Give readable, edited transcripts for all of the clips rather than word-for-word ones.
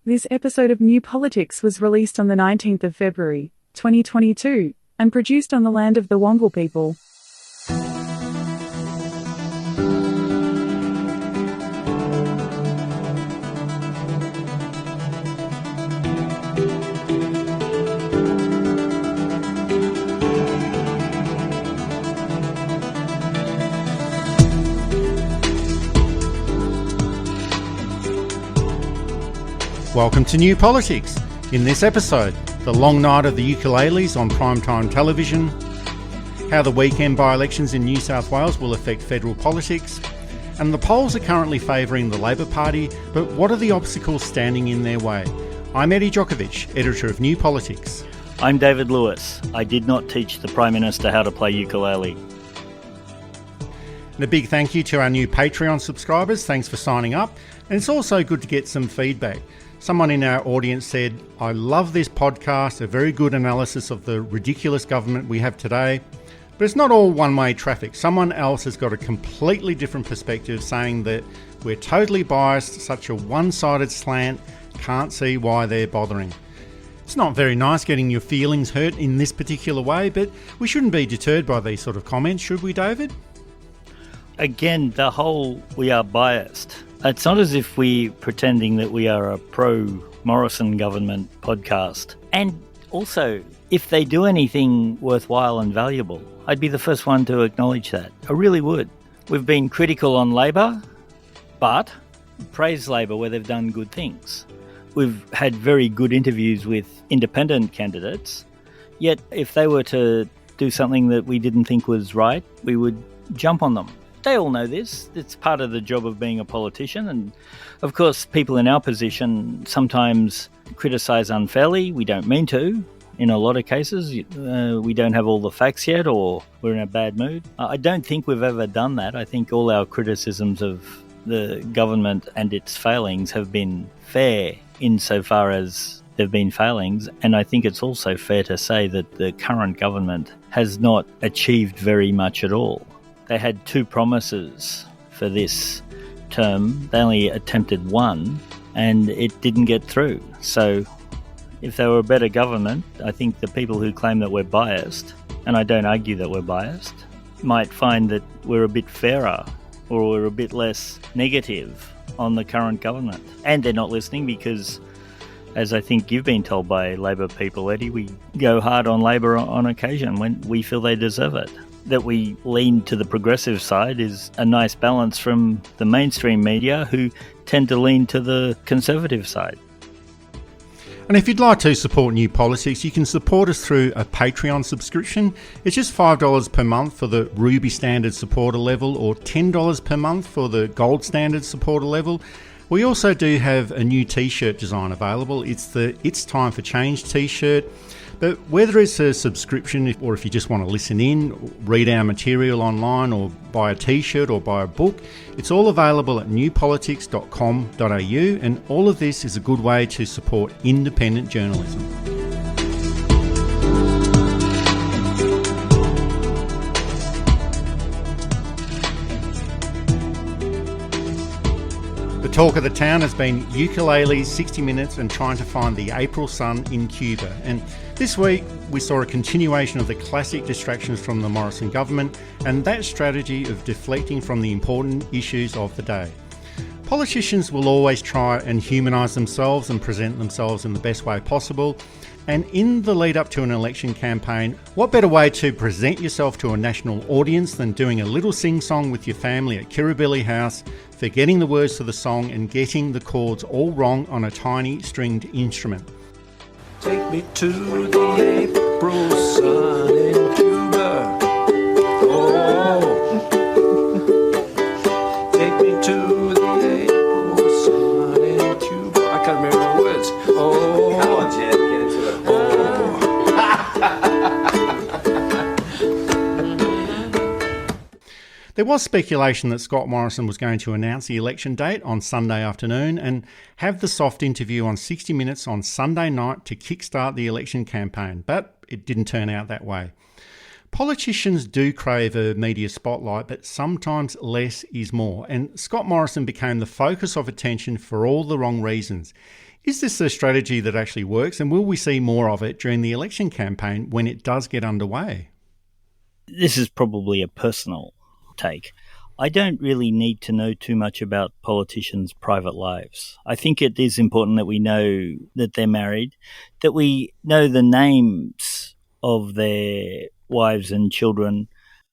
This episode of New Politics was released on the 19th of February, 2022, and produced on the land of the Wongal people. Welcome to New Politics. In this episode, the long night of the ukuleles on primetime television, how the weekend by-elections in New South Wales will affect federal politics, and the polls are currently favouring the Labor Party, but what are the obstacles standing in their way? I'm Eddie Djokovic, editor of New Politics. I'm David Lewis. I did not teach the Prime Minister how to play ukulele. And a big thank you to our new Patreon subscribers. Thanks for signing up. And it's also good to get some feedback. Someone in our audience said, I love this podcast, a very good analysis of the ridiculous government we have today. But it's not all one-way traffic. Someone else has got a completely different perspective, saying that we're totally biased, such a one-sided slant, can't see why they're bothering. It's not very nice getting your feelings hurt in this particular way, but we shouldn't be deterred by these sort of comments, should we, David? Again, the whole we are biased. It's not as if we're pretending that we are a pro-Morrison government podcast. And also, if they do anything worthwhile and valuable, I'd be the first one to acknowledge that. I really would. We've been critical on Labor, but praise Labor where they've done good things. We've had very good interviews with independent candidates, yet if they were to do something that we didn't think was right, we would jump on them. They all know this. It's part of the job of being a politician. And of course, people in our position sometimes criticise unfairly. We don't mean to. In a lot of cases, we don't have all the facts yet, or we're in a bad mood. I don't think we've ever done that. I think all our criticisms of the government and its failings have been fair insofar as there have been failings. And I think it's also fair to say that the current government has not achieved very much at all. They had two promises for this term. They only attempted one, and it didn't get through. So if they were a better government, I think the people who claim that we're biased, and I don't argue that we're biased, might find that we're a bit fairer or we're a bit less negative on the current government. And they're not listening because, as I think you've been told by Labor people, Eddie, we go hard on Labor on occasion when we feel they deserve it. That we lean to the progressive side is a nice balance from the mainstream media who tend to lean to the conservative side. And if you'd like to support New Politics, you can support us through a Patreon subscription. It's just $5 per month for the Ruby Standard supporter level, or $10 per month for the Gold Standard supporter level. We also do have a new t-shirt design available. It's the It's Time for Change t-shirt. But whether it's a subscription or if you just want to listen in, read our material online or buy a t-shirt or buy a book, it's all available at newpolitics.com.au, and all of this is a good way to support independent journalism. The talk of the town has been ukuleles, 60 Minutes and trying to find the April sun in Cuba. And this week we saw a continuation of the classic distractions from the Morrison government and that strategy of deflecting from the important issues of the day. Politicians will always try and humanise themselves and present themselves in the best way possible. And in the lead up to an election campaign, what better way to present yourself to a national audience than doing a little sing-song with your family at Kirribilli House, forgetting the words to the song and getting the chords all wrong on a tiny stringed instrument. Take me to the April sun in Cuba. Oh, take me to the April sun in Cuba. I can't remember the words. Oh, come on, Jed, get into it. There was speculation that Scott Morrison was going to announce the election date on Sunday afternoon and have the soft interview on 60 Minutes on Sunday night to kickstart the election campaign, but it didn't turn out that way. Politicians do crave a media spotlight, but sometimes less is more, and Scott Morrison became the focus of attention for all the wrong reasons. Is this a strategy that actually works, and will we see more of it during the election campaign when it does get underway? This is probably a personal take. I don't really need to know too much about politicians' private lives. I think it is important that we know that they're married, that we know the names of their wives and children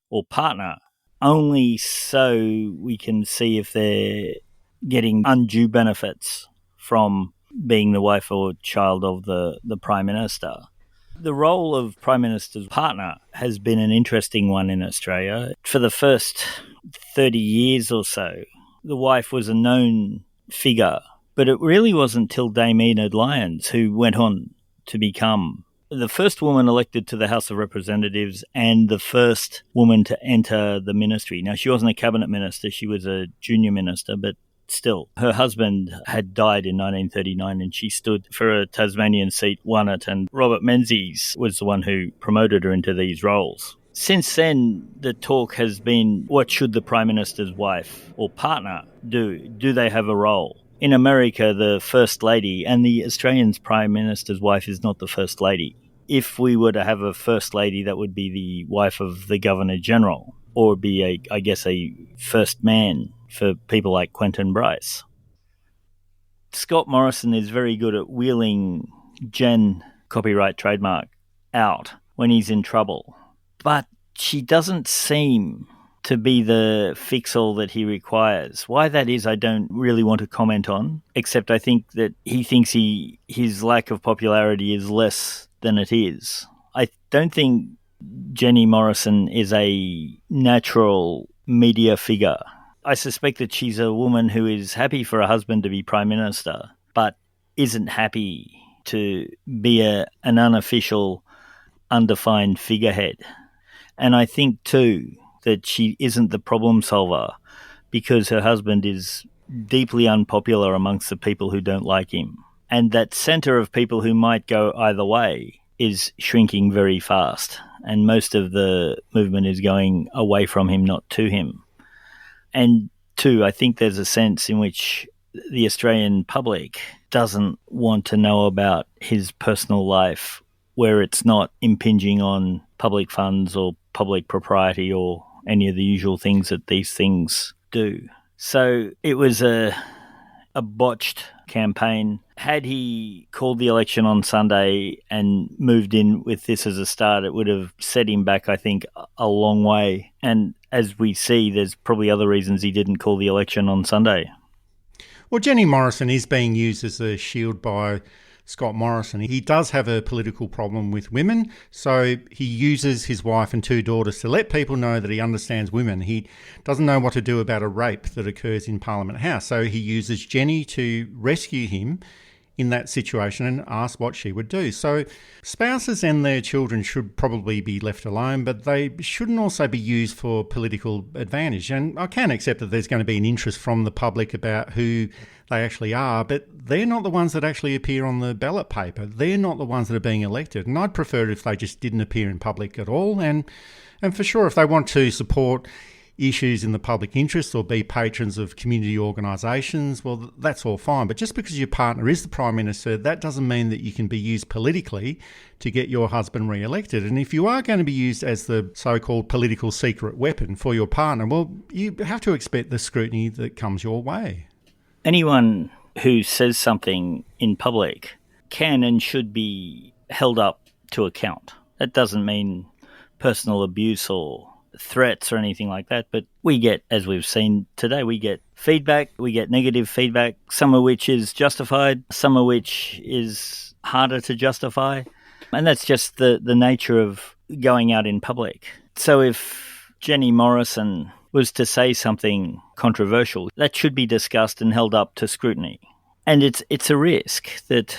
or partner, only so we can see if they're getting undue benefits from being the wife or child of the Prime Minister. The role of Prime Minister's partner has been an interesting one in Australia. For the first 30 years or so, the wife was a known figure, but it really wasn't till Dame Enid Lyons who went on to become the first woman elected to the House of Representatives and the first woman to enter the ministry. Now, she wasn't a cabinet minister, she was a junior minister, but still, her husband had died in 1939 and she stood for a Tasmanian seat, won it, and Robert Menzies was the one who promoted her into these roles. Since then, the talk has been, what should the Prime Minister's wife or partner do? Do they have a role? In America, the First Lady, and the Australian's Prime Minister's wife is not the First Lady. If we were to have a First Lady, that would be the wife of the Governor-General, or be, a First Man for people like Quentin Bryce. Scott Morrison is very good at wheeling Jen, copyright trademark, out when he's in trouble. But she doesn't seem to be the fix-all that he requires. Why that is, I don't really want to comment on, except I think that he thinks his lack of popularity is less than it is. I don't think Jenny Morrison is a natural media figure. I suspect that she's a woman who is happy for her husband to be Prime Minister, but isn't happy to be an unofficial, undefined figurehead. And I think, too, that she isn't the problem solver because her husband is deeply unpopular amongst the people who don't like him. And that centre of people who might go either way is shrinking very fast. And most of the movement is going away from him, not to him. And two, I think there's a sense in which the Australian public doesn't want to know about his personal life where it's not impinging on public funds or public propriety or any of the usual things that these things do. So it was a botched campaign. Had he called the election on Sunday and moved in with this as a start, it would have set him back, I think, a long way. And as we see, there's probably other reasons he didn't call the election on Sunday. Well, Jenny Morrison is being used as a shield by Scott Morrison. He does have a political problem with women, so he uses his wife and two daughters to let people know that he understands women. He doesn't know what to do about a rape that occurs in Parliament House, so he uses Jenny to rescue him in that situation and ask what she would do. So spouses and their children should probably be left alone, but they shouldn't also be used for political advantage. And I can accept that there's going to be an interest from the public about who they actually are, but they're not the ones that actually appear on the ballot paper. They're not the ones that are being elected. And I'd prefer it if they just didn't appear in public at all. And for sure, if they want to support issues in the public interest or be patrons of community organisations, well, that's all fine. But just because your partner is the Prime Minister, that doesn't mean that you can be used politically to get your husband re-elected. And if you are going to be used as the so-called political secret weapon for your partner, well, you have to expect the scrutiny that comes your way. Anyone who says something in public can and should be held up to account. That doesn't mean personal abuse or threats or anything like that, but we get, as we've seen today, we get feedback, we get negative feedback, some of which is justified, some of which is harder to justify, and that's just the nature of going out in public. So if Jenny Morrison was to say something controversial, that should be discussed and held up to scrutiny. And it's a risk that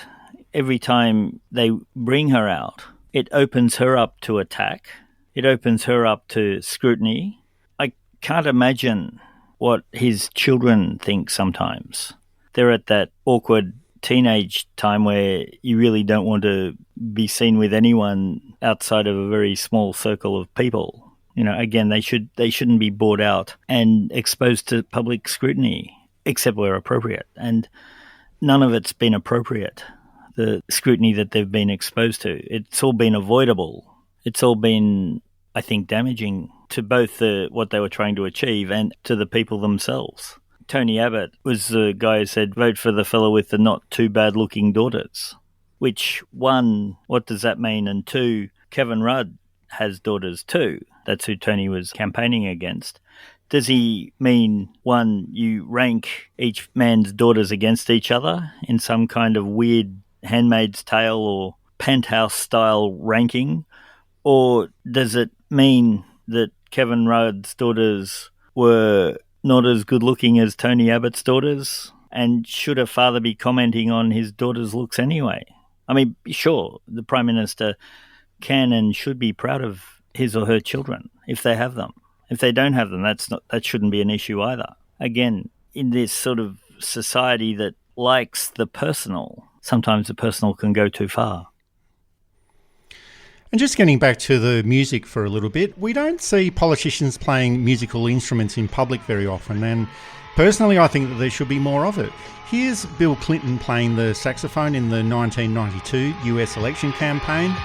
every time they bring her out, it opens her up to attack. It opens her up to scrutiny. I can't imagine what his children think sometimes. They're at that awkward teenage time where you really don't want to be seen with anyone outside of a very small circle of people. You know, again, they shouldn't be brought out and exposed to public scrutiny, except where appropriate. And none of it's been appropriate, the scrutiny that they've been exposed to. It's all been avoidable. It's all been, I think, damaging to both what they were trying to achieve and to the people themselves. Tony Abbott was the guy who said, vote for the fellow with the not too bad looking daughters. Which, one, what does that mean? And two, Kevin Rudd has daughters too. That's who Tony was campaigning against. Does he mean, one, you rank each man's daughters against each other in some kind of weird Handmaid's Tale or penthouse-style ranking? Or does it mean that Kevin Rudd's daughters were not as good-looking as Tony Abbott's daughters? And should a father be commenting on his daughter's looks anyway? I mean, sure, the Prime Minister can and should be proud of his or her children if they have them. If they don't have them, that shouldn't be an issue either. Again, in this sort of society that likes the personal, sometimes the personal can go too far. And just getting back to the music for a little bit, we don't see politicians playing musical instruments in public very often, and personally I think that there should be more of it. Here's Bill Clinton playing the saxophone in the 1992 US election campaign.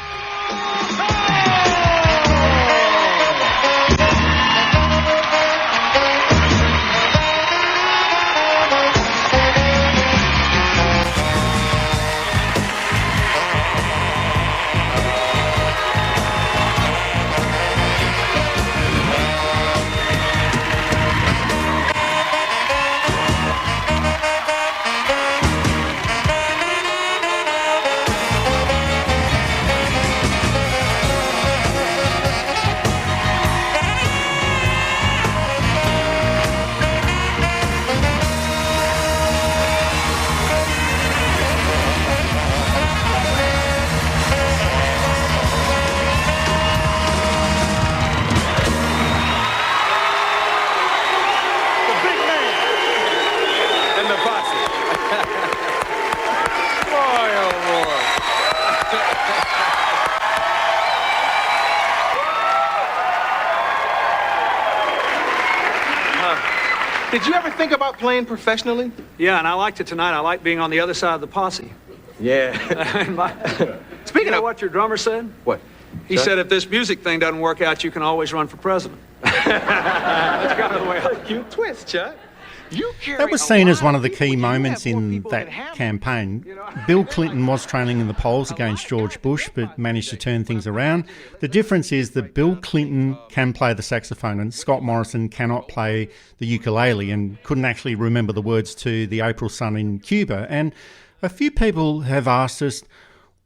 Did you ever think about playing professionally? Yeah, and I liked it tonight. I like being on the other side of the posse. Yeah. Speaking of what your drummer said? What? He said if this music thing doesn't work out, you can always run for president. That's kind of the way I cute twist, Chuck. That was seen as one of the key moments in that campaign. Bill Clinton was trailing in the polls against George Bush, but managed to turn things around. The difference is that Bill Clinton can play the saxophone and Scott Morrison cannot play the ukulele and couldn't actually remember the words to The April Sun in Cuba. And a few people have asked us,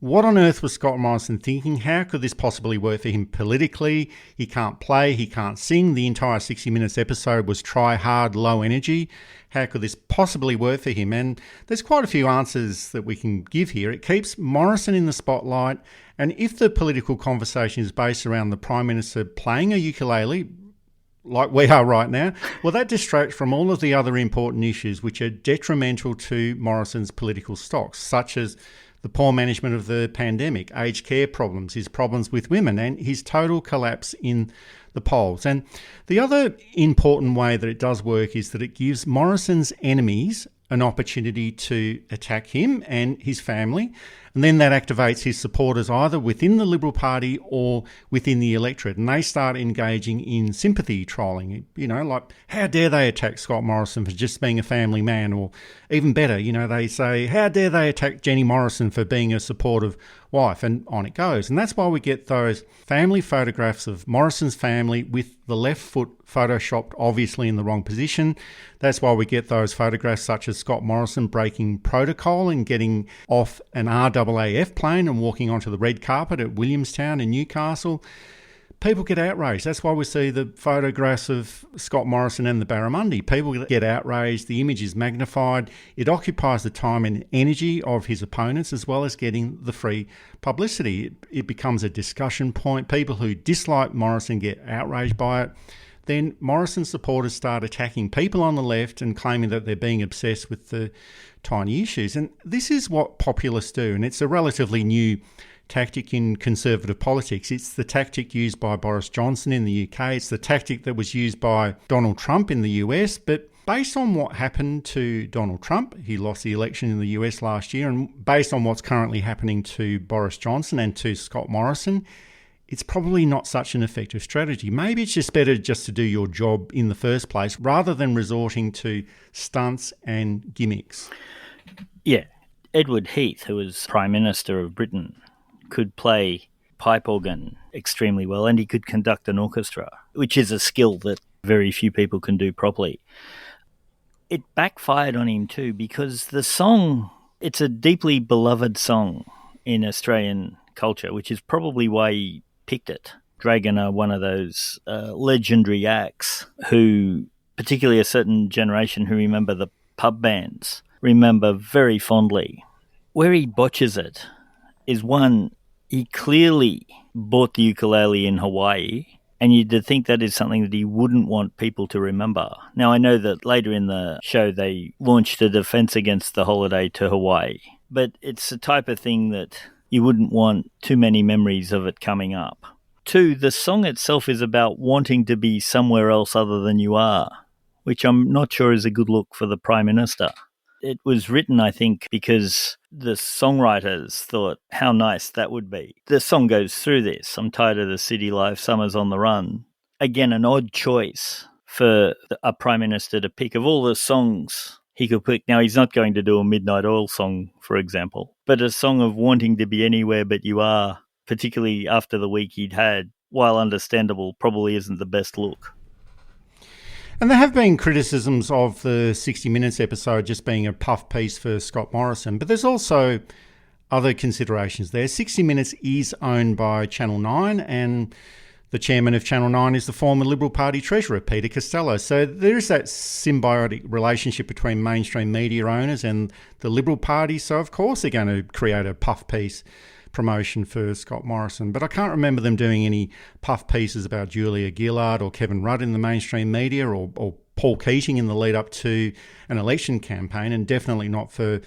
what on earth was Scott Morrison thinking? How could this possibly work for him politically? He can't play, he can't sing. The entire 60 Minutes episode was try hard, low energy. How could this possibly work for him? And there's quite a few answers that we can give here. It keeps Morrison in the spotlight. And if the political conversation is based around the Prime Minister playing a ukulele, like we are right now, well, that distracts from all of the other important issues which are detrimental to Morrison's political stocks, such as the poor management of the pandemic, aged care problems, his problems with women, and his total collapse in the polls. And the other important way that it does work is that it gives Morrison's enemies an opportunity to attack him and his family, and then that activates his supporters either within the Liberal Party or within the electorate, and they start engaging in sympathy trolling. You know, like, how dare they attack Scott Morrison for just being a family man? Or even better, you know, they say, how dare they attack Jenny Morrison for being a supportive wife? And on it goes. And that's why we get those family photographs of Morrison's family with the left foot photoshopped obviously in the wrong position. That's why we get those photographs such as Scott Morrison breaking protocol and getting off an RAAF plane and walking onto the red carpet at Williamstown in Newcastle. People get outraged. That's why we see the photographs of Scott Morrison and the Barramundi. People get outraged. The image is magnified. It occupies the time and energy of his opponents as well as getting the free publicity. It becomes a discussion point. People who dislike Morrison get outraged by it. Then Morrison supporters start attacking people on the left and claiming that they're being obsessed with the tiny issues. And this is what populists do, and it's a relatively new tactic in conservative politics. It's the tactic used by Boris Johnson in the UK. It's the tactic that was used by Donald Trump in the US, but based on what happened to Donald Trump, he lost the election in the US last year, and based on what's currently happening to Boris Johnson and to Scott Morrison, it's probably not such an effective strategy. Maybe it's just better just to do your job in the first place rather than resorting to stunts and gimmicks. Yeah. Edward Heath, who was Prime Minister of Britain, could play pipe organ extremely well, and he could conduct an orchestra, which is a skill that very few people can do properly. It backfired on him too, because the song, it's a deeply beloved song in Australian culture, which is probably why he picked it. Dragon are one of those legendary acts who, particularly a certain generation who remember the pub bands, remember very fondly. Where he botches it is, one, he clearly bought the ukulele in Hawaii, and you'd think that is something that he wouldn't want people to remember. Now, I know that later in the show they launched a defence against the holiday to Hawaii, but it's the type of thing that you wouldn't want too many memories of it coming up. Two, the song itself is about wanting to be somewhere else other than you are, which I'm not sure is a good look for the Prime Minister. It was written, I think, because the songwriters thought how nice that would be. The song goes through this. I'm tired of the city life, summer's on the run. Again, an odd choice for a Prime Minister to pick. Of all the songs he could pick, now he's not going to do a Midnight Oil song, for example, but a song of wanting to be anywhere but you are, particularly after the week he'd had, while understandable, probably isn't the best look. And there have been criticisms of the 60 Minutes episode just being a puff piece for Scott Morrison, but there's also other considerations there. 60 Minutes is owned by Channel 9, and the chairman of Channel 9 is the former Liberal Party treasurer, Peter Costello. So there is that symbiotic relationship between mainstream media owners and the Liberal Party. So of course they're going to create a puff piece promotion for Scott Morrison. But I can't remember them doing any puff pieces about Julia Gillard or Kevin Rudd in the mainstream media, or Paul Keating in the lead up to an election campaign, and definitely not for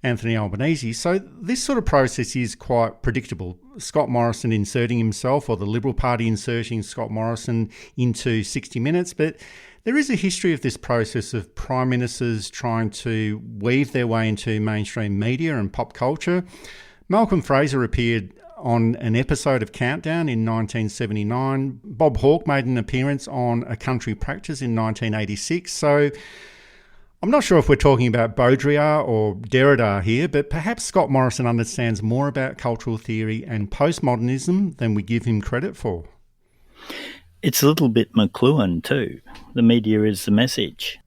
Anthony Albanese. So this sort of process is quite predictable. Scott Morrison inserting himself, or the Liberal Party inserting Scott Morrison into 60 Minutes. But there is a history of this process of Prime Ministers trying to weave their way into mainstream media and pop culture. Malcolm Fraser appeared on an episode of Countdown in 1979. Bob Hawke made an appearance on A Country Practice in 1986. So I'm not sure if we're talking about Baudrillard or Derrida here, but perhaps Scott Morrison understands more about cultural theory and postmodernism than we give him credit for. It's a little bit McLuhan too. The media is the message.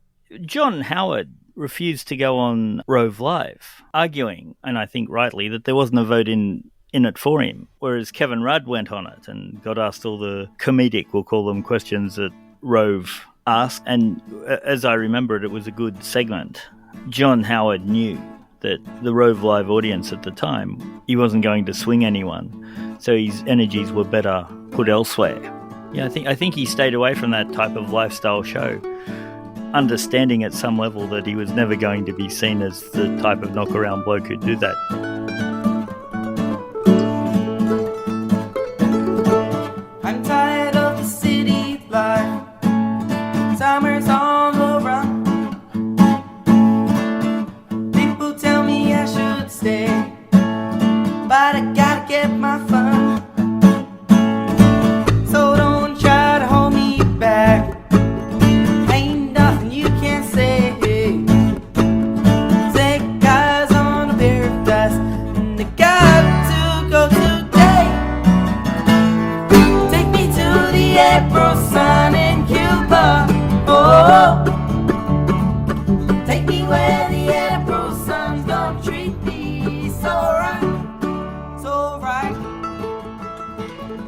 John Howard refused to go on Rove Live, arguing, and I think rightly, that there wasn't a vote in it for him, whereas Kevin Rudd went on it and got asked all the comedic, we'll call them, questions that Rove asked, and as I remember it, it was a good segment. John Howard knew that the Rove Live audience at the time, he wasn't going to swing anyone, so his energies were better put elsewhere. Yeah, I think he stayed away from that type of lifestyle show, understanding at some level that he was never going to be seen as the type of knock-around bloke who'd do that. I'm tired of the city life. Summer's on the run. People tell me I should stay, but I gotta get my fun. So don't try to hold me back. Ain't nothing you can say. Take eyes on a pair of dice, and I got to go today. Take me to the April sun in Cuba. Oh, take me where the April suns don't treat me so right, so right.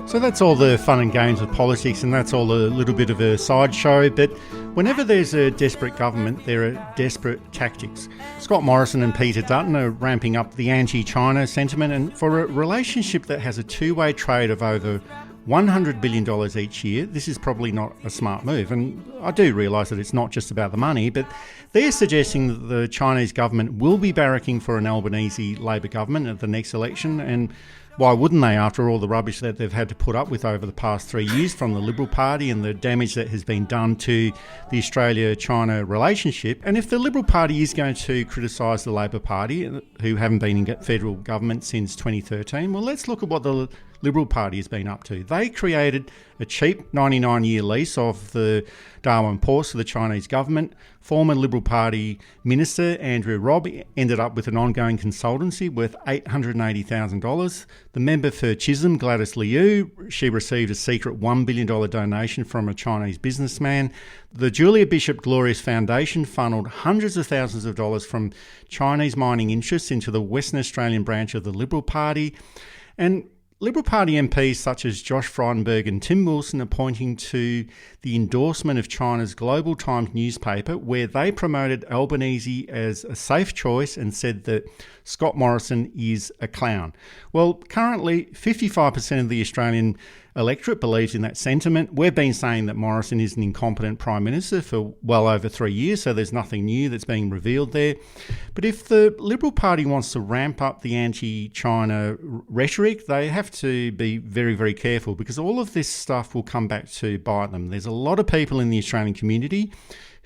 So that's all the fun and games of politics, and that's all a little bit of a sideshow. But whenever there's a desperate government, there are desperate tactics. Scott Morrison and Peter Dutton are ramping up the anti-China sentiment, and for a relationship that has a two-way trade of over $100 billion each year. This is probably not a smart move. And I do realise that it's not just about the money, but they're suggesting that the Chinese government will be barracking for an Albanese Labor government at the next election. And why wouldn't they, after all the rubbish that they've had to put up with over the past 3 years from the Liberal Party and the damage that has been done to the Australia-China relationship? And if the Liberal Party is going to criticise the Labor Party, who haven't been in federal government since 2013, well, let's look at what the Liberal Party has been up to. They created a cheap 99-year lease of the Darwin ports for the Chinese government. Former Liberal Party Minister Andrew Robb ended up with an ongoing consultancy worth $880,000. The member for Chisholm, Gladys Liu, she received a secret $1 billion donation from a Chinese businessman. The Julia Bishop Glorious Foundation funneled hundreds of thousands of dollars from Chinese mining interests into the Western Australian branch of the Liberal Party. And Liberal Party MPs such as Josh Frydenberg and Tim Wilson are pointing to the endorsement of China's Global Times newspaper, where they promoted Albanese as a safe choice and said that Scott Morrison is a clown. Well, currently 55% of the Australian electorate believes in that sentiment. We've been saying that Morrison is an incompetent Prime Minister for well over 3 years, so there's nothing new that's being revealed there. But if the Liberal Party wants to ramp up the anti-China rhetoric, they have to be very, very careful, because all of this stuff will come back to bite them. There's a lot of people in the Australian community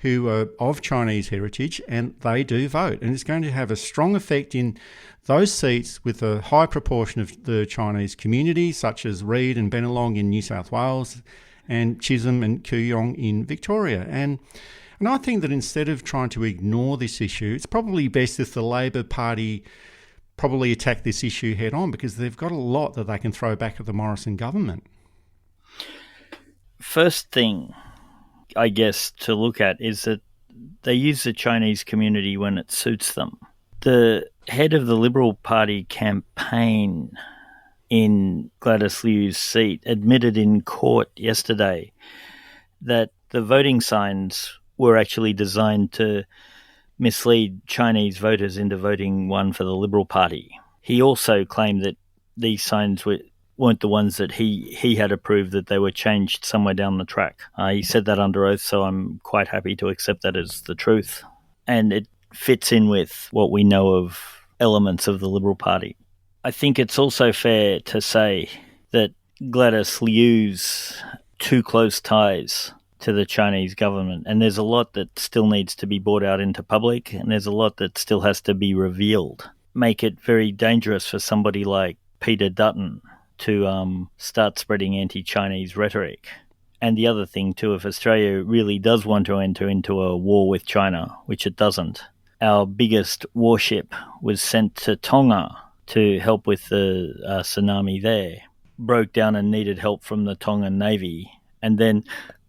who are of Chinese heritage, and they do vote. And it's going to have a strong effect in those seats with a high proportion of the Chinese community, such as Reid and Bennelong in New South Wales and Chisholm and Kooyong in Victoria. And I think that instead of trying to ignore this issue, it's probably best if the Labor Party probably attack this issue head on, because they've got a lot that they can throw back at the Morrison government. First thing, I guess, to look at is that they use the Chinese community when it suits them. The head of the Liberal Party campaign in Gladys Liu's seat admitted in court yesterday that the voting signs were actually designed to mislead Chinese voters into voting one for the Liberal Party. He also claimed that these signs weren't the ones that he had approved, that they were changed somewhere down the track. He said that under oath, so I'm quite happy to accept that as the truth. And it fits in with what we know of elements of the Liberal Party. I think it's also fair to say that Gladys Liu's too close ties to the Chinese government, and there's a lot that still needs to be brought out into public, and there's a lot that still has to be revealed, make it very dangerous for somebody like Peter Dutton to start spreading anti-Chinese rhetoric. And the other thing too, if Australia really does want to enter into a war with China, which it doesn't, our biggest warship was sent to Tonga to help with the tsunami there, broke down and needed help from the Tongan Navy. And then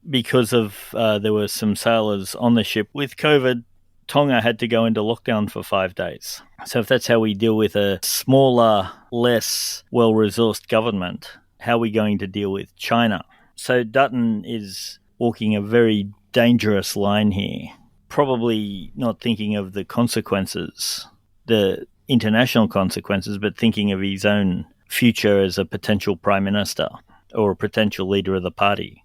because of there were some sailors on the ship with COVID, Tonga had to go into lockdown for 5 days. So if that's how we deal with a smaller, less well-resourced government, how are we going to deal with China? So Dutton is walking a very dangerous line here, probably not thinking of the consequences, the international consequences, but thinking of his own future as a potential Prime Minister or a potential leader of the party.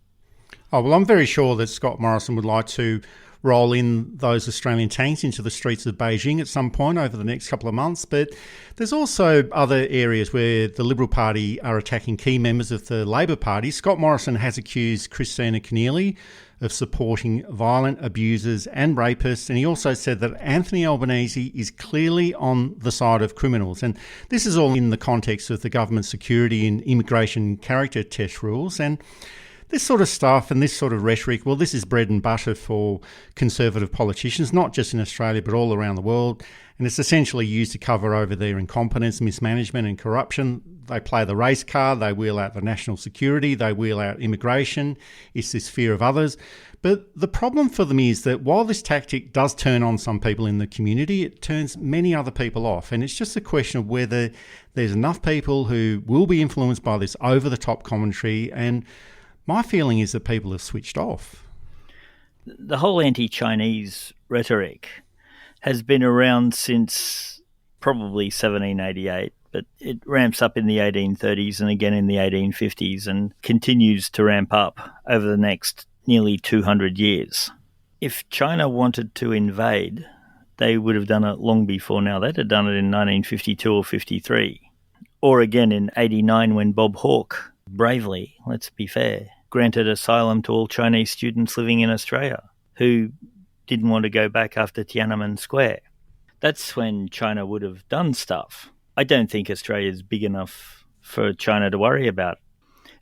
Oh, well, I'm very sure that Scott Morrison would like to roll in those Australian tanks into the streets of Beijing at some point over the next couple of months. But there's also other areas where the Liberal Party are attacking key members of the Labor Party. Scott Morrison has accused Christina Keneally of supporting violent abusers and rapists, and he also said that Anthony Albanese is clearly on the side of criminals. And this is all in the context of the government security and immigration character test rules. And this sort of stuff and this sort of rhetoric, well, this is bread and butter for conservative politicians, not just in Australia, but all around the world. And it's essentially used to cover over their incompetence, mismanagement and corruption. They play the race card, they wheel out the national security, they wheel out immigration. It's this fear of others. But the problem for them is that while this tactic does turn on some people in the community, it turns many other people off. And it's just a question of whether there's enough people who will be influenced by this over-the-top commentary. And my feeling is that people have switched off. The whole anti-Chinese rhetoric has been around since probably 1788, but it ramps up in the 1830s and again in the 1850s and continues to ramp up over the next nearly 200 years. If China wanted to invade, they would have done it long before now. They'd have done it in 1952 or 53. Or again in 89 when Bob Hawke bravely, let's be fair, granted asylum to all Chinese students living in Australia who didn't want to go back after Tiananmen Square. That's when China would have done stuff. I don't think Australia's big enough for China to worry about.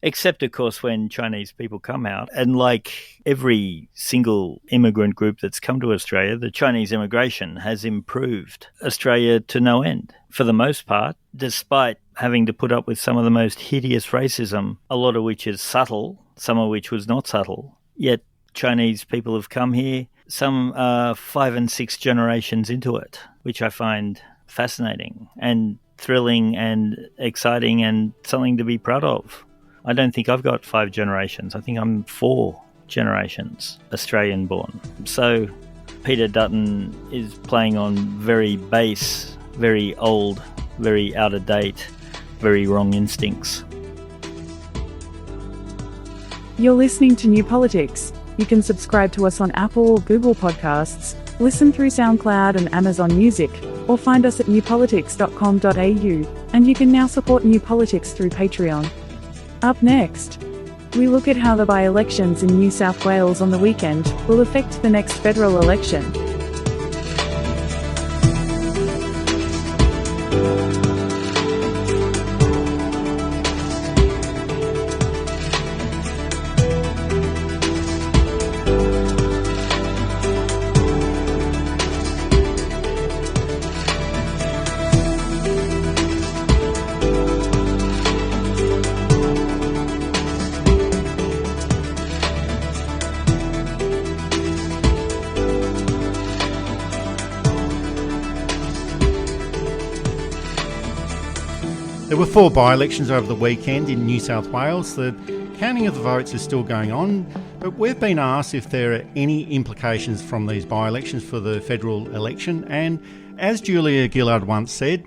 Except, of course, when Chinese people come out. And like every single immigrant group that's come to Australia, the Chinese immigration has improved Australia to no end. For the most part, despite having to put up with some of the most hideous racism, a lot of which is subtle, some of which was not subtle, yet Chinese people have come here, some are 5 and 6 generations into it, which I find fascinating and thrilling and exciting and something to be proud of. I don't think I've got 5 generations. I think I'm 4 generations Australian born. So Peter Dutton is playing on very base, very old, very out of date, very wrong instincts. You're listening to New Politics. You can subscribe to us on Apple or Google Podcasts, listen through SoundCloud and Amazon Music, or find us at newpolitics.com.au, and you can now support New Politics through Patreon. Up next, we look at how the by-elections in New South Wales on the weekend will affect the next federal election. There were 4 by-elections over the weekend in New South Wales. The counting of the votes is still going on, but we've been asked if there are any implications from these by-elections for the federal election, and as Julia Gillard once said,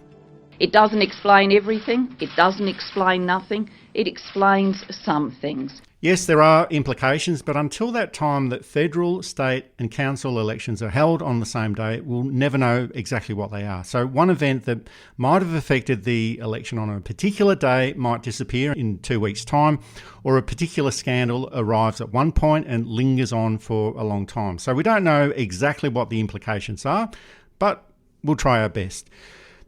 "It doesn't explain everything, it doesn't explain nothing, it explains some things." Yes, there are implications, but until that time that federal, state and council elections are held on the same day, we'll never know exactly what they are. So one event that might have affected the election on a particular day might disappear in 2 weeks' time, or a particular scandal arrives at one point and lingers on for a long time. So we don't know exactly what the implications are, but we'll try our best.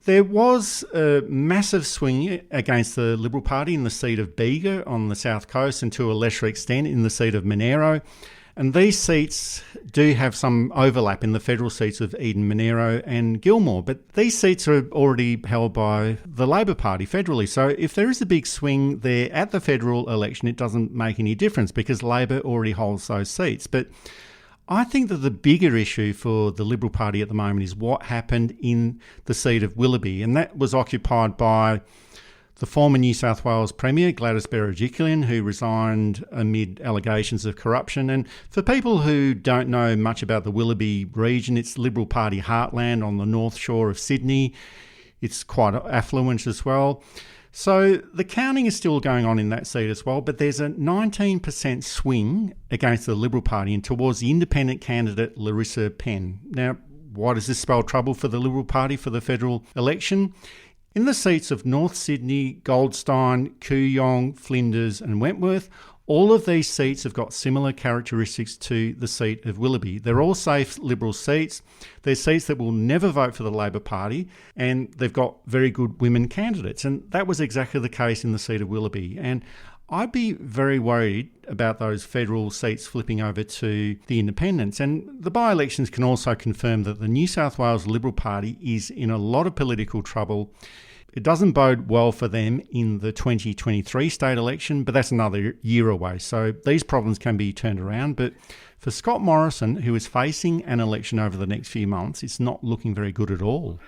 There was a massive swing against the Liberal Party in the seat of Bega on the south coast, and to a lesser extent in the seat of Monero. And these seats do have some overlap in the federal seats of Eden, Monero and Gilmore, but these seats are already held by the Labor Party federally. So if there is a big swing there at the federal election, it doesn't make any difference because Labor already holds those seats. But I think that the bigger issue for the Liberal Party at the moment is what happened in the seat of Willoughby, and that was occupied by the former New South Wales Premier, Gladys Berejiklian, who resigned amid allegations of corruption. And for people who don't know much about the Willoughby region, it's Liberal Party heartland on the north shore of Sydney. It's quite affluent as well. So the counting is still going on in that seat as well, but there's a 19% swing against the Liberal Party and towards the independent candidate Larissa Penn. Now, why does this spell trouble for the Liberal Party for the federal election? In the seats of North Sydney, Goldstein, Kooyong, Flinders and Wentworth, all of these seats have got similar characteristics to the seat of Willoughby. They're all safe Liberal seats. They're seats that will never vote for the Labor Party, and they've got very good women candidates. And that was exactly the case in the seat of Willoughby. And I'd be very worried about those federal seats flipping over to the independents. And the by-elections can also confirm that the New South Wales Liberal Party is in a lot of political trouble. It doesn't bode well for them in the 2023 state election, but that's another year away. So these problems can be turned around. But for Scott Morrison, who is facing an election over the next few months, it's not looking very good at all.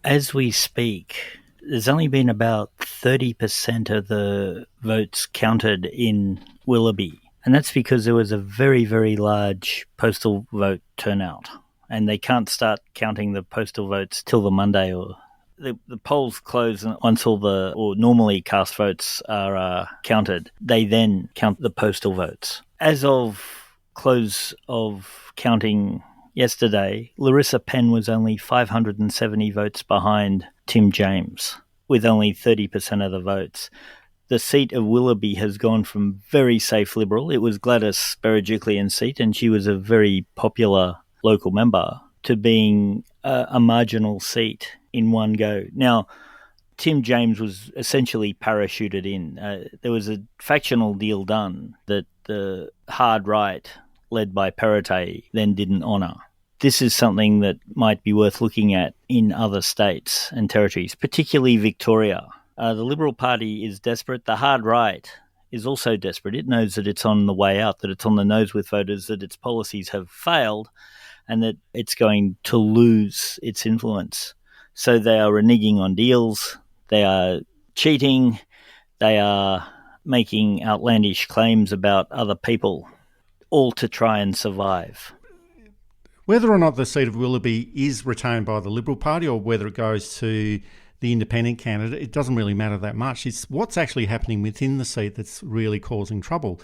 As we speak, there's only been about 30% of the votes counted in Willoughby. And that's because there was a very, very large postal vote turnout. And they can't start counting the postal votes till the Monday or the polls close once normally cast votes are counted. They then count the postal votes. As of close of counting yesterday, Larissa Penn was only 570 votes behind Tim James, with only 30% of the votes. The seat of Willoughby has gone from very safe Liberal. It was Gladys Berejiklian's seat, and she was a very popular local member, to being a marginal seat in one go. Now, Tim James was essentially parachuted in. There was a factional deal done that the hard right, led by Perrottet, then didn't honour. This is something that might be worth looking at in other states and territories, particularly Victoria. The Liberal Party is desperate. The hard right is also desperate. It knows that it's on the way out, that it's on the nose with voters, that its policies have failed, and that it's going to lose its influence. So they are reneging on deals, they are cheating, they are making outlandish claims about other people, all to try and survive. Whether or not the seat of Willoughby is retained by the Liberal Party or whether it goes to the independent candidate, it doesn't really matter that much. It's what's actually happening within the seat that's really causing trouble.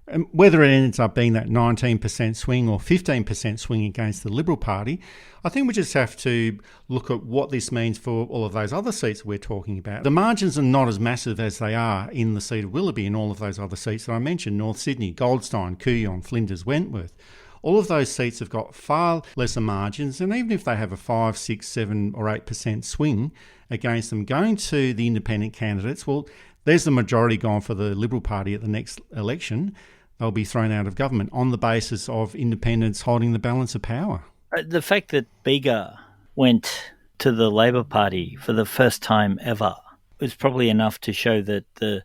And whether it ends up being that 19% swing or 15% swing against the Liberal Party, I think we just have to look at what this means for all of those other seats we're talking about. The margins are not as massive as they are in the seat of Willoughby and all of those other seats that I mentioned: North Sydney, Goldstein, Kooyong, Flinders, Wentworth. All of those seats have got far lesser margins, and even if they have a 5, 6, 7 or 8% swing against them, going to the independent candidates, well, there's the majority gone for the Liberal Party at the next election. They'll be thrown out of government on the basis of independents holding the balance of power. The fact that Bega went to the Labor Party for the first time ever was probably enough to show that the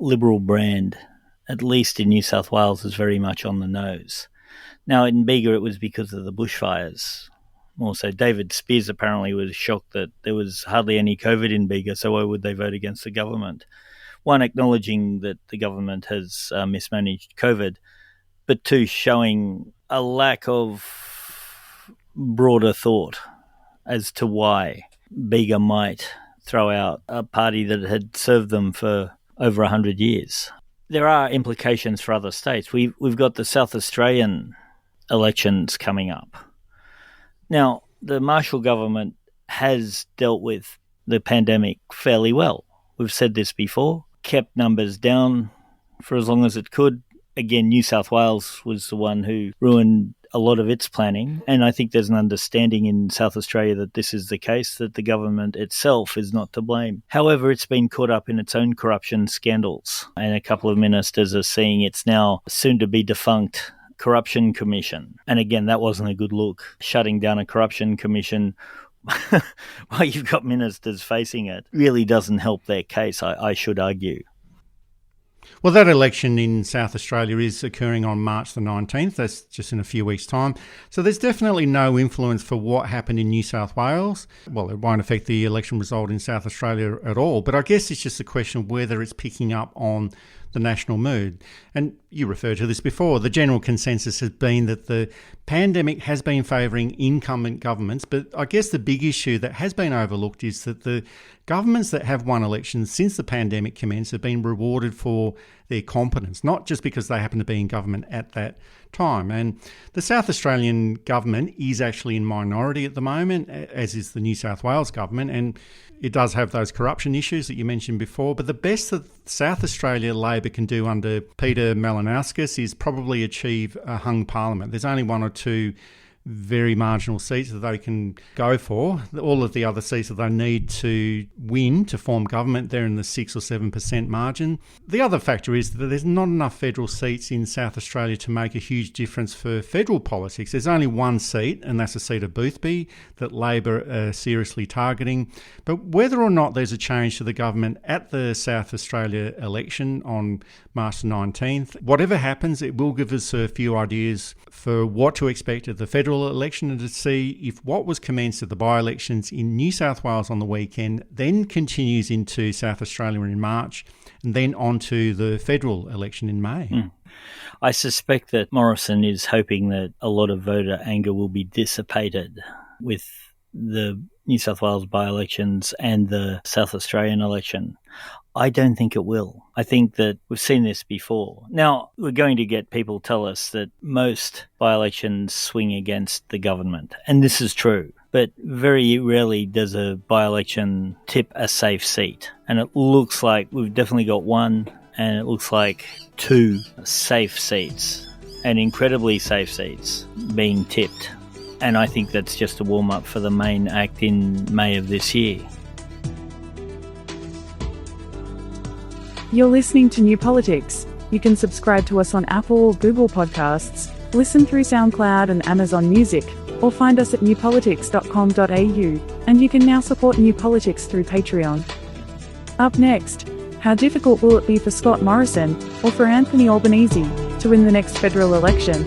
Liberal brand, at least in New South Wales, is very much on the nose. Now, in Bega, it was because of the bushfires. Also, David Spears apparently was shocked that there was hardly any COVID in Bega, so why would they vote against the government? One, acknowledging that the government has mismanaged COVID, but two, showing a lack of broader thought as to why Bega might throw out a party that had served them for over 100 years. There are implications for other states. We've got the South Australian elections coming up. Now, the Marshall government has dealt with the pandemic fairly well. We've said this before, kept numbers down for as long as it could. Again, New South Wales was the one who ruined a lot of its planning, and I think there's an understanding in South Australia that this is the case, that the government itself is not to blame. However, it's been caught up in its own corruption scandals, and a couple of ministers are seeing its now soon-to-be defunct Corruption Commission. And again, that wasn't a good look. Shutting down a Corruption Commission while you've got ministers facing it really doesn't help their case, I should argue. Well, that election in South Australia is occurring on March the 19th. That's just in a few weeks' time. So there's definitely no influence for what happened in New South Wales. Well, it won't affect the election result in South Australia at all. But I guess it's just a question of whether it's picking up on the national mood. And you referred to this before. The general consensus has been that the pandemic has been favouring incumbent governments, but I guess the big issue that has been overlooked is that the governments that have won elections since the pandemic commenced have been rewarded for their competence, not just because they happen to be in government at that time. And the South Australian government is actually in minority at the moment, as is the New South Wales government, and it does have those corruption issues that you mentioned before. But the best that South Australia Labor can do under Peter Malinauskas is probably achieve a hung parliament. There's only one or two very marginal seats that they can go for. All of the other seats that they need to win to form government, they're in the 6 or 7% margin. The other factor is that there's not enough federal seats in South Australia to make a huge difference for federal politics. There's only one seat, and that's the seat of Boothby, that Labor are seriously targeting. But whether or not there's a change to the government at the South Australia election on March 19th, whatever happens, it will give us a few ideas for what to expect at the federal election, and to see if what was commenced at the by-elections in New South Wales on the weekend then continues into South Australia in March, and then on to the federal election in May. I suspect that Morrison is hoping that a lot of voter anger will be dissipated with the New South Wales by-elections and the South Australian election. I don't think it will. I think that we've seen this before. Now, we're going to get people tell us that most by-elections swing against the government, and this is true. But very rarely does a by-election tip a safe seat. And it looks like we've definitely got one, and it looks like two safe seats, and incredibly safe seats, being tipped. And I think that's just a warm-up for the main act in May of this year. You're listening to New Politics. You can subscribe to us on Apple or Google Podcasts, listen through SoundCloud and Amazon Music, or find us at newpolitics.com.au, and you can now support New Politics through Patreon. Up next, how difficult will it be for Scott Morrison, or for Anthony Albanese, to win the next federal election?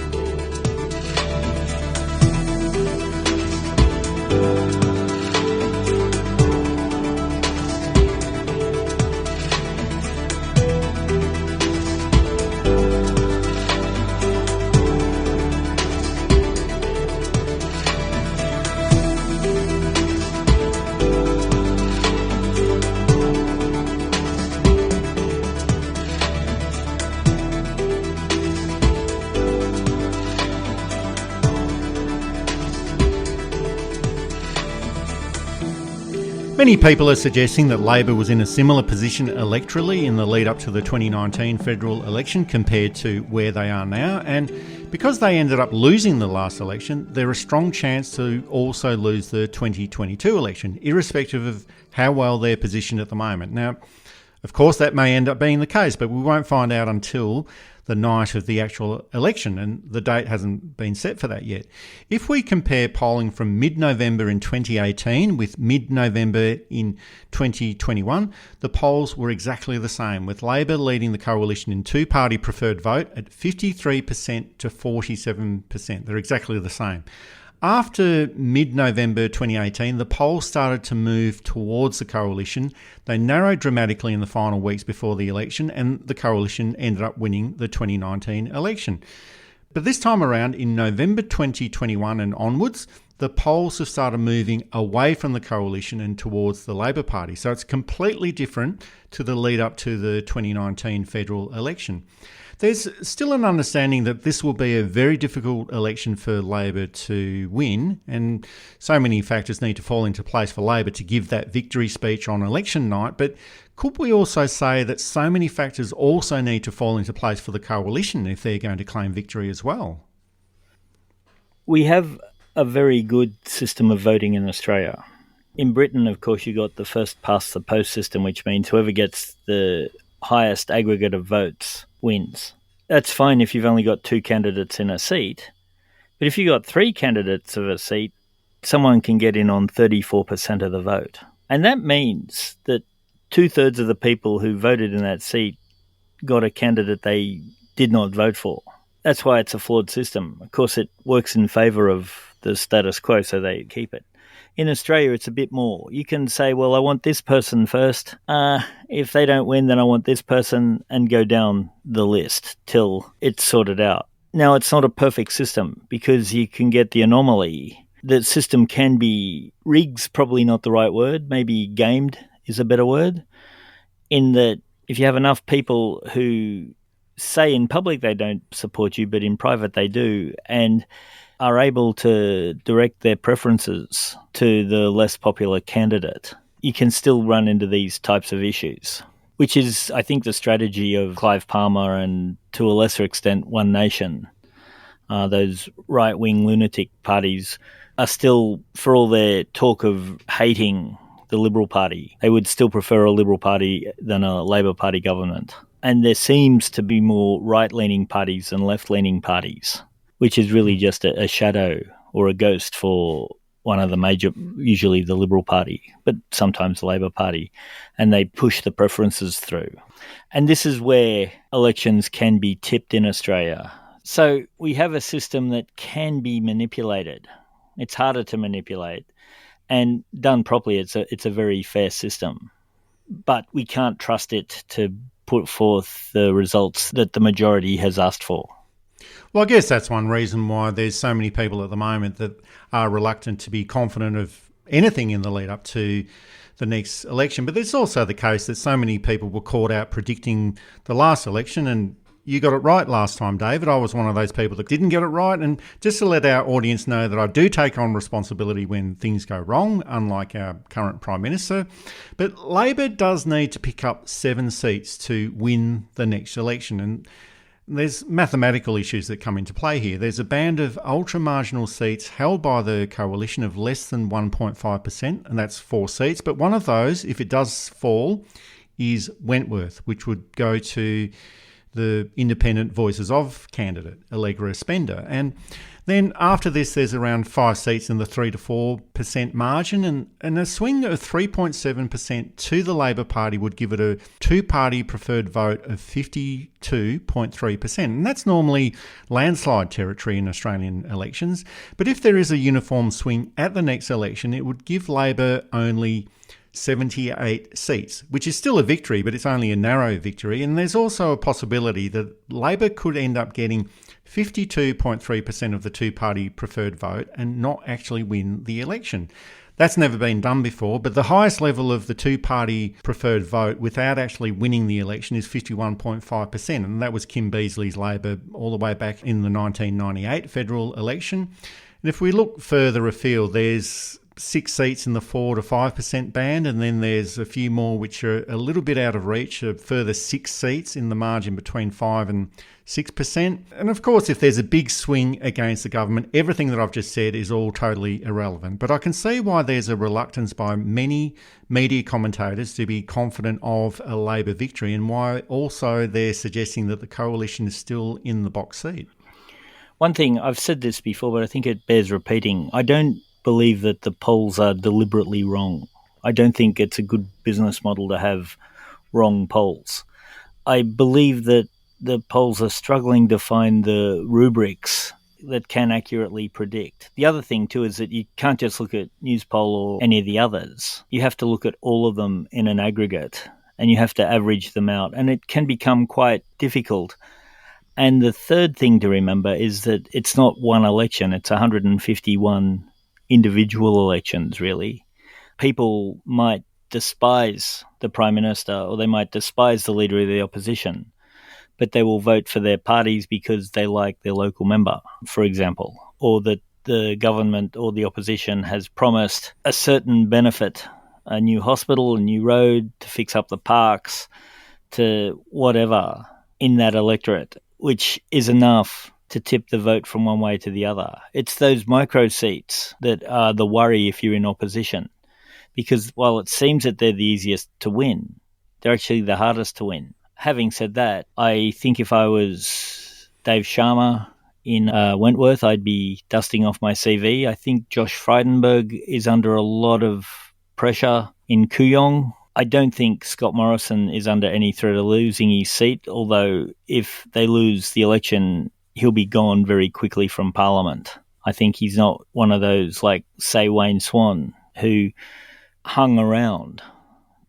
Many people are suggesting that Labor was in a similar position electorally in the lead up to the 2019 federal election compared to where they are now, and because they ended up losing the last election, they're a strong chance to also lose the 2022 election, irrespective of how well they're positioned at the moment. Now, of course, that may end up being the case, but we won't find out until the night of the actual election, and the date hasn't been set for that yet. If we compare polling from mid-November in 2018 with mid-November in 2021, the polls were exactly the same, with Labor leading the coalition in two-party preferred vote at 53% to 47%. They're exactly the same. After mid-November 2018, the polls started to move towards the coalition. They narrowed dramatically in the final weeks before the election, and the coalition ended up winning the 2019 election. But this time around, in November 2021 and onwards, the polls have started moving away from the coalition and towards the Labor Party. So it's completely different to the lead up to the 2019 federal election. There's still an understanding that this will be a very difficult election for Labor to win, and so many factors need to fall into place for Labor to give that victory speech on election night. But could we also say that so many factors also need to fall into place for the coalition if they're going to claim victory as well? We have a very good system of voting in Australia. In Britain, of course, you got the first past the post system, which means whoever gets the highest aggregate of votes wins. That's fine if you've only got two candidates in a seat, but if you've got three candidates of a seat, someone can get in on 34% of the vote. And that means that 2/3 of the people who voted in that seat got a candidate they did not vote for. That's why it's a flawed system. Of course, it works in favour of the status quo, so they keep it. In Australia, it's a bit more. You can say, well, I want this person first. If they don't win, then I want this person, and go down the list till it's sorted out. Now, it's not a perfect system because you can get the anomaly. The system can be rigged's probably not the right word. Maybe gamed is a better word, in that if you have enough people who say in public they don't support you, but in private they do, and are able to direct their preferences to the less popular candidate, you can still run into these types of issues, which is, I think, the strategy of Clive Palmer and, to a lesser extent, One Nation. Those right-wing lunatic parties are still, for all their talk of hating the Liberal Party, they would still prefer a Liberal Party than a Labor Party government. And there seems to be more right-leaning parties than left-leaning parties, which is really just a shadow or a ghost for one of the major, usually the Liberal Party, but sometimes the Labor Party, and they push the preferences through. And this is where elections can be tipped in Australia. So we have a system that can be manipulated. It's harder to manipulate, and done properly, it's a very fair system. But we can't trust it to put forth the results that the majority has asked for. Well, I guess that's one reason why there's so many people at the moment that are reluctant to be confident of anything in the lead up to the next election. But there's also the case that so many people were caught out predicting the last election, and you got it right last time, David. I was one of those people that didn't get it right. And just to let our audience know that I do take on responsibility when things go wrong, unlike our current Prime Minister. But Labor does need to pick up 7 seats to win the next election. And there's mathematical issues that come into play here. There's a band of ultra-marginal seats held by the coalition of less than 1.5%, and that's 4 seats. But one of those, if it does fall, is Wentworth, which would go to the independent Voices of candidate, Allegra Spender. And then after this, there's around 5 seats in the 3 to 4% margin, and a swing of 3.7% to the Labor Party would give it a two-party preferred vote of 52.3%. And that's normally landslide territory in Australian elections. But if there is a uniform swing at the next election, it would give Labor only 78 seats, which is still a victory, but it's only a narrow victory. And there's also a possibility that Labor could end up getting 52.3% of the two-party preferred vote and not actually win the election. That's never been done before, but the highest level of the two-party preferred vote without actually winning the election is 51.5%, and that was Kim Beazley's Labor all the way back in the 1998 federal election. And if we look further afield, there's 6 seats in the 4 to 5% band, and then there's a few more which are a little bit out of reach, a further 6 seats in the margin between 5 and 6%. And of course, if there's a big swing against the government, everything that I've just said is all totally irrelevant. But I can see why there's a reluctance by many media commentators to be confident of a Labor victory, and why also they're suggesting that the coalition is still in the box seat. One thing, I've said this before, but I think it bears repeating. I don't believe that the polls are deliberately wrong. I don't think it's a good business model to have wrong polls. I believe that the polls are struggling to find the rubrics that can accurately predict. The other thing too is that you can't just look at Newspoll or any of the others. You have to look at all of them in an aggregate, and you have to average them out, and it can become quite difficult. And the third thing to remember is that it's not one election, it's 151 individual elections, really. People might despise the Prime Minister, or they might despise the Leader of the Opposition, but they will vote for their parties because they like their local member, for example, or that the government or the opposition has promised a certain benefit, a new hospital, a new road, to fix up the parks, to whatever in that electorate, which is enough to tip the vote from one way to the other. It's those micro seats that are the worry if you're in opposition, because while it seems that they're the easiest to win, they're actually the hardest to win. Having said that, I think if I was Dave Sharma in Wentworth, I'd be dusting off my CV. I think Josh Frydenberg is under a lot of pressure in Kooyong. I don't think Scott Morrison is under any threat of losing his seat, although if they lose the election, he'll be gone very quickly from Parliament. I think he's not one of those like, say, Wayne Swan, who hung around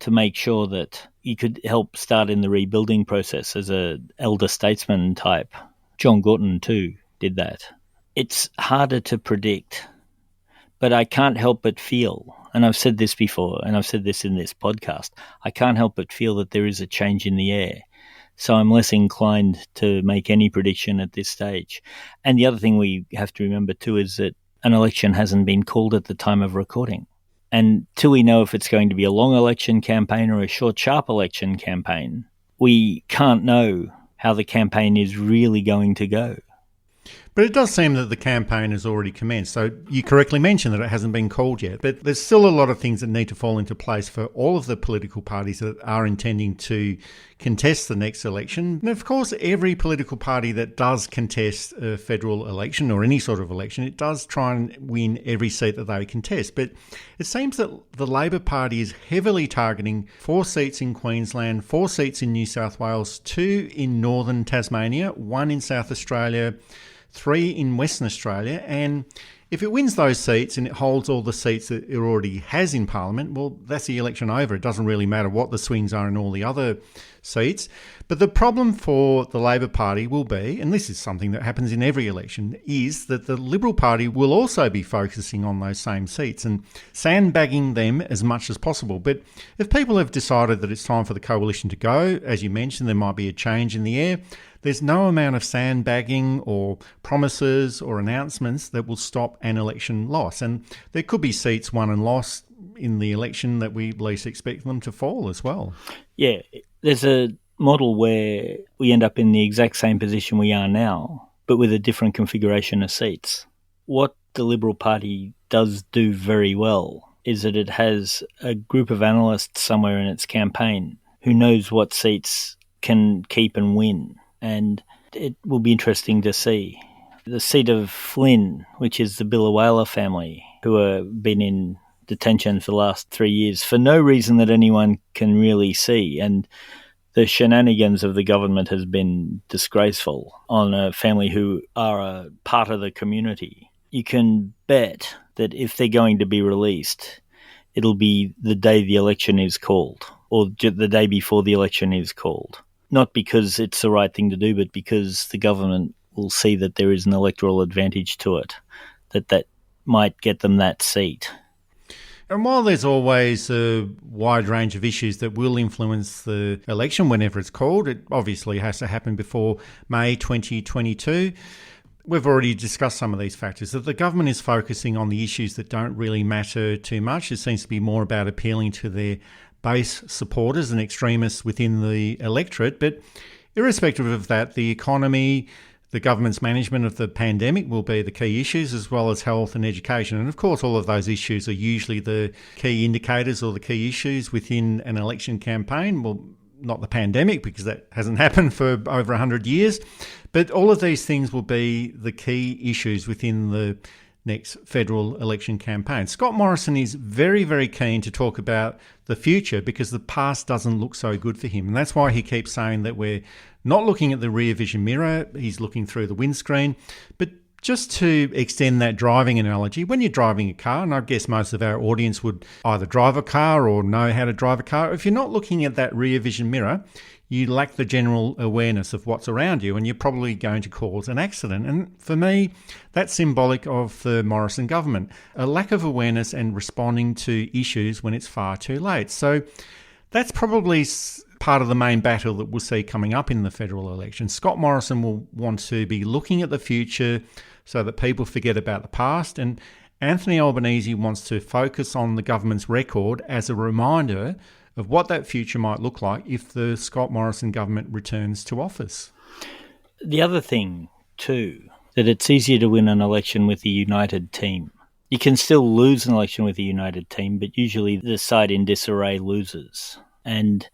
to make sure that he could help start in the rebuilding process as an elder statesman type. John Gorton, too, did that. It's harder to predict, but I can't help but feel, and I've said this before, and I've said this in this podcast, I can't help but feel that there is a change in the air. So I'm less inclined to make any prediction at this stage. And the other thing we have to remember too is that an election hasn't been called at the time of recording. And till we know if it's going to be a long election campaign or a short, sharp election campaign, we can't know how the campaign is really going to go. But it does seem that the campaign has already commenced. So you correctly mentioned that it hasn't been called yet. But there's still a lot of things that need to fall into place for all of the political parties that are intending to contest the next election. And of course, every political party that does contest a federal election or any sort of election, it does try and win every seat that they contest. But it seems that the Labor Party is heavily targeting 4 seats in Queensland, 4 seats in New South Wales, 2 in northern Tasmania, 1 in South Australia, 3 in Western Australia, and if it wins those seats and it holds all the seats that it already has in Parliament, well, that's the election over. It doesn't really matter what the swings are in all the other seats. But the problem for the Labor Party will be, and this is something that happens in every election, is that the Liberal Party will also be focusing on those same seats and sandbagging them as much as possible. But if people have decided that it's time for the coalition to go, as you mentioned, there might be a change in the air, there's no amount of sandbagging or promises or announcements that will stop an election loss. And there could be seats won and lost in the election that we least expect them to fall as well. Yeah, there's a model where we end up in the exact same position we are now, but with a different configuration of seats. What the Liberal Party does do very well is that it has a group of analysts somewhere in its campaign who knows what seats can keep and win. And it will be interesting to see. The seat of Flynn, which is the Biloela family, who have been in detention for the last 3 years for no reason that anyone can really see. And the shenanigans of the government has been disgraceful on a family who are a part of the community. You can bet that if they're going to be released, it'll be the day the election is called, or the day before the election is called. Not because it's the right thing to do, but because the government will see that there is an electoral advantage to it, that might get them that seat. And while there's always a wide range of issues that will influence the election whenever it's called, it obviously has to happen before May 2022. We've already discussed some of these factors, that the government is focusing on the issues that don't really matter too much. It seems to be more about appealing to their base supporters and extremists within the electorate. But irrespective of that, the economy, the government's management of the pandemic will be the key issues, as well as health and education. And of course, all of those issues are usually the key indicators or the key issues within an election campaign. Well, not the pandemic, because that hasn't happened for over 100 years. But all of these things will be the key issues within the next federal election campaign. Scott Morrison is very, very keen to talk about the future because the past doesn't look so good for him. And that's why he keeps saying that we're not looking at the rear vision mirror, he's looking through the windscreen. But just to extend that driving analogy, when you're driving a car, and I guess most of our audience would either drive a car or know how to drive a car, if you're not looking at that rear vision mirror, you lack the general awareness of what's around you and you're probably going to cause an accident. And for me, that's symbolic of the Morrison government, a lack of awareness and responding to issues when it's far too late. So that's probably part of the main battle that we'll see coming up in the federal election. Scott Morrison will want to be looking at the future so that people forget about the past, and Anthony Albanese wants to focus on the government's record as a reminder of what that future might look like if the Scott Morrison government returns to office. The other thing, too, that it's easier to win an election with a united team. You can still lose an election with a united team, but usually the side in disarray loses. And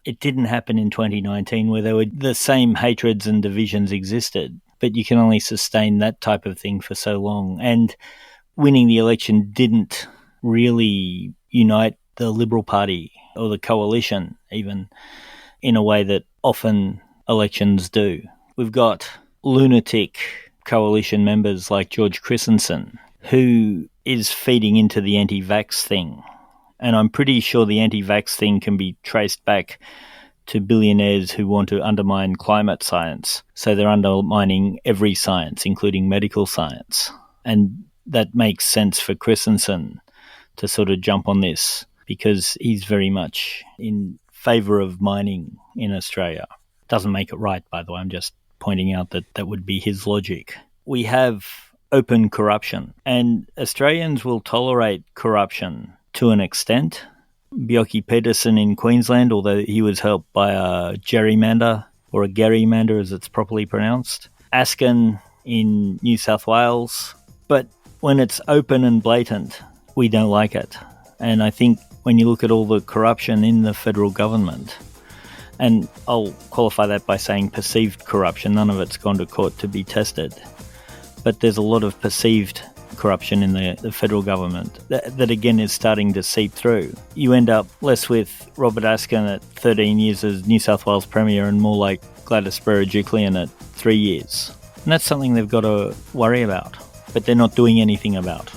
it didn't happen in 2019 where there were the same hatreds and divisions existed, but you can only sustain that type of thing for so long. And winning the election didn't really unite the Liberal Party or the coalition even in a way that often elections do. We've got lunatic coalition members like George Christensen, who is feeding into the anti-vax thing. And I'm pretty sure the anti-vax thing can be traced back to billionaires who want to undermine climate science. So they're undermining every science, including medical science. And that makes sense for Christensen to sort of jump on this, because he's very much in favour of mining in Australia. Doesn't make it right, by the way. I'm just pointing out that that would be his logic. We have open corruption, and Australians will tolerate corruption to an extent. Bjorky Peterson in Queensland, although he was helped by a gerrymander, or a gerrymander as it's properly pronounced. Askin in New South Wales. But when it's open and blatant, we don't like it. And I think when you look at all the corruption in the federal government, and I'll qualify that by saying perceived corruption, none of it's gone to court to be tested, but there's a lot of perceived corruption in the federal government that again is starting to seep through. You end up less with Robert Askin at 13 years as New South Wales Premier and more like Gladys Berejiklian at 3 years. And that's something they've got to worry about. but they're not doing anything about.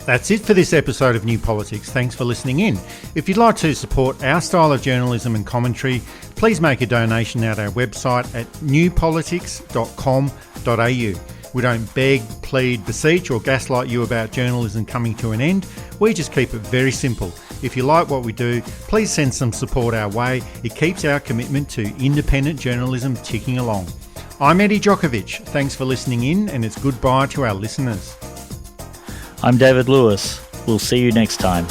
That's it for this episode of New Politics. Thanks for listening in. If you'd like to support our style of journalism and commentary, please make a donation at our website at newpolitics.com.au. We don't beg, plead, beseech or gaslight you about journalism coming to an end. We just keep it very simple. If you like what we do, please send some support our way. It keeps our commitment to independent journalism ticking along. I'm Eddie Djokovic. Thanks for listening in, and it's goodbye to our listeners. I'm David Lewis. We'll see you next time.